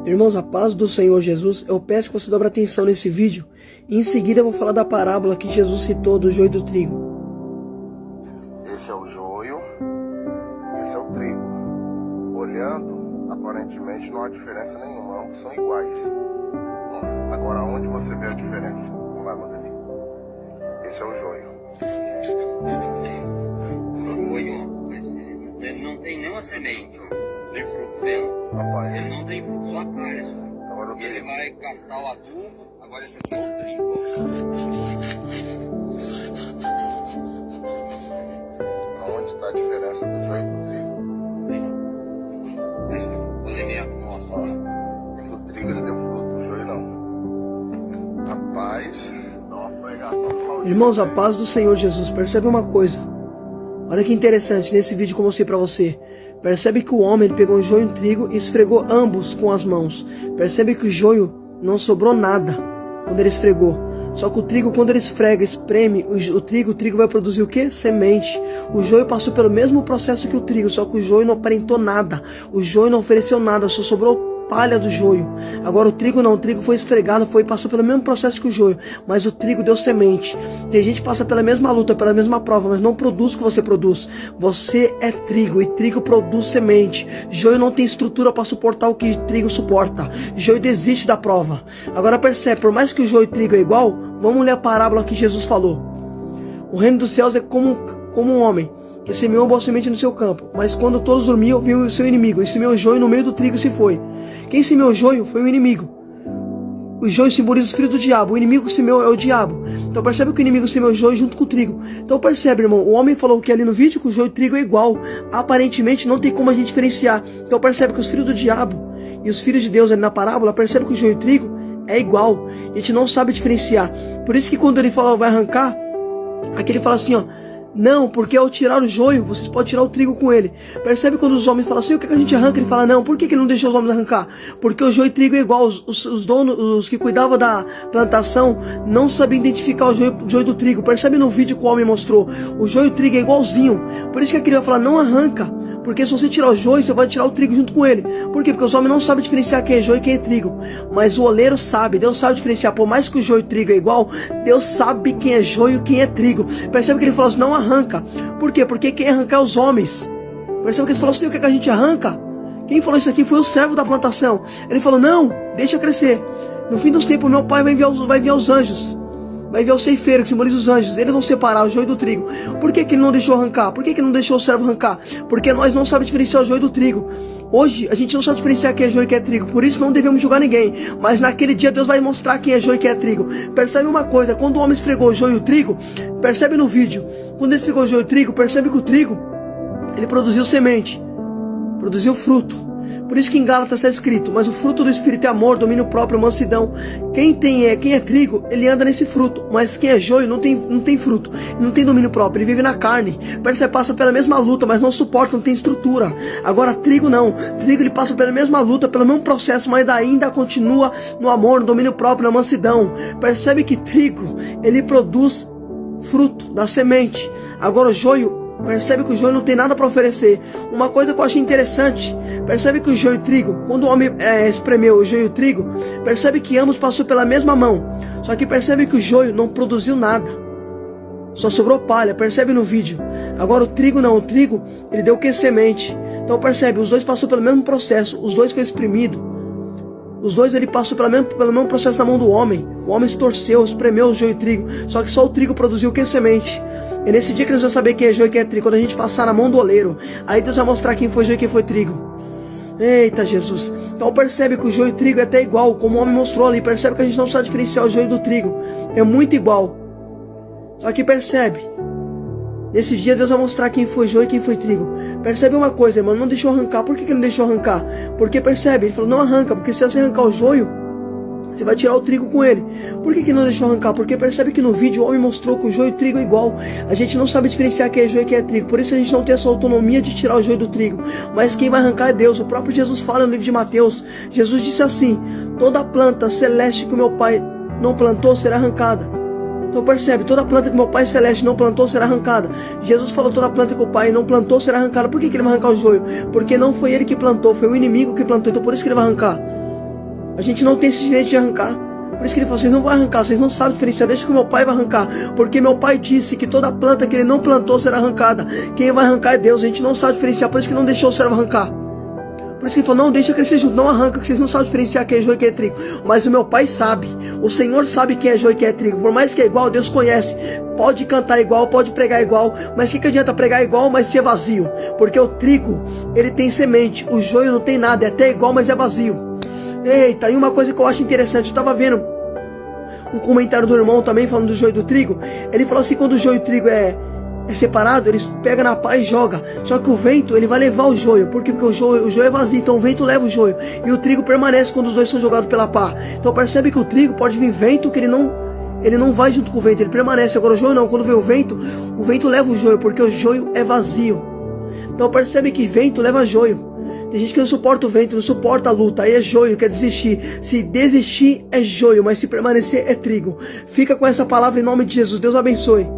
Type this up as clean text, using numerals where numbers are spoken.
Irmãos, a paz do Senhor Jesus, eu peço que você dobre atenção nesse vídeo e em seguida eu vou falar da parábola que Jesus citou do joio e do trigo. Esse é o joio, esse é o trigo. Olhando, aparentemente não há diferença nenhuma, ambos são iguais. Agora, onde você vê a diferença? Vamos lá, Rodrigo. Esse é o joio. Ele não tem nenhuma semente, ó. Tem fruto dentro. Só palha. Ele não tem fruto, só a palha só. Agora o Ele trigo. vai castar o adubo, agora esse aqui é o trigo. Onde está a diferença do joio e do trigo? O alimento nosso. Ó, o trigo ele deu fruto, o joio não. Rapaz, dá uma pegada. Irmãos, a paz do Senhor Jesus, percebe uma coisa. Olha que interessante, nesse vídeo que eu mostrei pra você. Percebe que o homem ele pegou o joio e o trigo e esfregou ambos com as mãos. Percebe que o joio não sobrou nada quando ele esfregou. Só que o trigo, quando ele esfrega, espreme o trigo vai produzir o que? Semente. O joio passou pelo mesmo processo que o trigo, só que o joio não aparentou nada. O joio não ofereceu nada, só sobrou palha do joio. Agora o trigo não, o trigo foi esfregado, passou pelo mesmo processo que o joio, mas o trigo deu semente. Tem gente que passa pela mesma luta, pela mesma prova, mas não produz o que você produz. Você é trigo e trigo produz semente. Joio não tem estrutura para suportar o que trigo suporta. Joio desiste da prova. Agora percebe, por mais que o joio e o trigo é igual, vamos ler a parábola que Jesus falou. O reino dos céus é como um homem que semeou boa semente no seu campo, mas quando todos dormiam, veio o seu inimigo e semeou joio no meio do trigo e se foi. Quem semeou joio foi o inimigo. O joio simboliza os filhos do diabo, o inimigo que semeou é o diabo. Então percebe que o inimigo semeou joio junto com o trigo. Então percebe, irmão, o homem falou que ali no vídeo que o joio e o trigo é igual. Aparentemente não tem como a gente diferenciar. Então percebe que os filhos do diabo e os filhos de Deus ali na parábola, percebe que o joio e o trigo é igual. A gente não sabe diferenciar. Por isso que quando ele fala vai arrancar, aqui ele fala assim, ó. Não, porque ao tirar o joio, vocês podem tirar o trigo com ele. Percebe quando os homens falam assim, o que a gente arranca? Ele fala, não, por que ele não deixou os homens arrancar? Porque o joio e o trigo é igual. Os donos, os que cuidavam da plantação, não sabiam identificar o joio do trigo. Percebe no vídeo que o homem mostrou? O joio e o trigo é igualzinho. Por isso que aquele vai falar, não arranca. Porque se você tirar o joio, você vai tirar o trigo junto com ele. Por quê? Porque os homens não sabem diferenciar quem é joio e quem é trigo. Mas o oleiro sabe, Deus sabe diferenciar. Por mais que o joio e o trigo é igual, Deus sabe quem é joio e quem é trigo. Percebe que ele falou assim, não arranca. Por quê? Porque quem arranca é os homens. Percebe que ele falou assim, o que a gente arranca? Quem falou isso aqui foi o servo da plantação. Ele falou, não, deixa crescer. No fim dos tempos, meu pai vai enviar os anjos. Vai enviar o ceifeiro, que simboliza os anjos. Eles vão separar o joio do trigo. Por que ele não deixou arrancar? Por que ele não deixou o servo arrancar? Porque nós não sabemos diferenciar o joio do trigo. Hoje, a gente não sabe diferenciar quem é joio e quem é trigo. Por isso, não devemos julgar ninguém. Mas naquele dia, Deus vai mostrar quem é joio e quem é trigo. Percebe uma coisa. Quando o homem esfregou o joio e o trigo, percebe no vídeo. Quando ele esfregou o joio e o trigo, percebe que o trigo, ele produziu semente. Produziu fruto. Por isso que em Gálatas está escrito, mas o fruto do Espírito é amor, domínio próprio, mansidão. Quem é trigo, ele anda nesse fruto. Mas quem é joio não tem fruto, não tem domínio próprio, ele vive na carne. Percebe, passa pela mesma luta, mas não suporta, não tem estrutura. Agora trigo não, trigo ele passa pela mesma luta, pelo mesmo processo, mas ainda continua no amor, no domínio próprio, na mansidão. Percebe que trigo, ele produz fruto da semente. Agora o joio, percebe que o joio não tem nada para oferecer. Uma coisa que eu achei interessante, percebe que o joio e o trigo, quando o homem espremeu o joio e o trigo, percebe que ambos passou pela mesma mão. Só que percebe que o joio não produziu nada, só sobrou palha. Percebe no vídeo. Agora o trigo não, o trigo ele deu o que? Semente. Então percebe, os dois passou pelo mesmo processo, os dois foi espremido. Os dois ele passou pelo mesmo processo na mão do homem. O homem se torceu, espremeu o joio e o trigo. Só que só o trigo produziu o que? Semente. E nesse dia que Deus vai saber quem é joio e quem é trigo, quando a gente passar na mão do oleiro, aí Deus vai mostrar quem foi joio e quem foi trigo. Eita Jesus. Então percebe que o joio e o trigo é até igual, como o homem mostrou ali. Percebe que a gente não sabe diferenciar o joio do trigo. É muito igual. Só que percebe, nesse dia Deus vai mostrar quem foi joio e quem foi trigo. Percebe uma coisa, irmão, não deixou arrancar. Por que ele não deixou arrancar? Porque percebe, ele falou, não arranca, porque se você arrancar o joio, você vai tirar o trigo com ele. Por que ele não deixou arrancar? Porque percebe que no vídeo o homem mostrou que o joio e o trigo é igual. A gente não sabe diferenciar quem é joio e quem é trigo. Por isso a gente não tem essa autonomia de tirar o joio do trigo. Mas quem vai arrancar é Deus. O próprio Jesus fala no livro de Mateus. Jesus disse assim, toda planta celeste que o meu Pai não plantou será arrancada. Então percebe, toda planta que meu Pai Celeste não plantou será arrancada. Jesus falou, toda planta que o Pai não plantou será arrancada. Por que ele vai arrancar o joio? Porque não foi ele que plantou, foi o inimigo que plantou. Então por isso que ele vai arrancar. A gente não tem esse direito de arrancar. Por isso que ele falou, vocês não vão arrancar, vocês não sabem diferenciar, deixa que meu pai vai arrancar. Porque meu pai disse que toda planta que ele não plantou será arrancada. Quem vai arrancar é Deus, a gente não sabe diferenciar, por isso que não deixou o servo arrancar. Por isso que ele falou, não, deixa crescer junto, não arranca, que vocês não sabem diferenciar quem é joio e quem é trigo. Mas o meu pai sabe, o Senhor sabe quem é joio e quem é trigo. Por mais que é igual, Deus conhece. Pode cantar igual, pode pregar igual, mas o que adianta pregar igual, mas ser vazio? Porque o trigo, ele tem semente, o joio não tem nada, é até igual, mas é vazio. Eita, e uma coisa que eu acho interessante, eu estava vendo um comentário do irmão também falando do joio e do trigo. Ele falou assim, quando o joio e o trigo é separado, eles pegam na pá e jogam. Só que o vento, ele vai levar o joio. Por quê? Porque o joio é vazio, então o vento leva o joio. E o trigo permanece quando os dois são jogados pela pá. Então percebe que o trigo pode vir vento, que ele não vai junto com o vento, ele permanece. Agora o joio não, quando vem o vento leva o joio, porque o joio é vazio. Então percebe que vento leva joio. Tem gente que não suporta o vento, não suporta a luta, aí é joio, quer desistir. Se desistir é joio, mas se permanecer é trigo. Fica com essa palavra em nome de Jesus, Deus abençoe.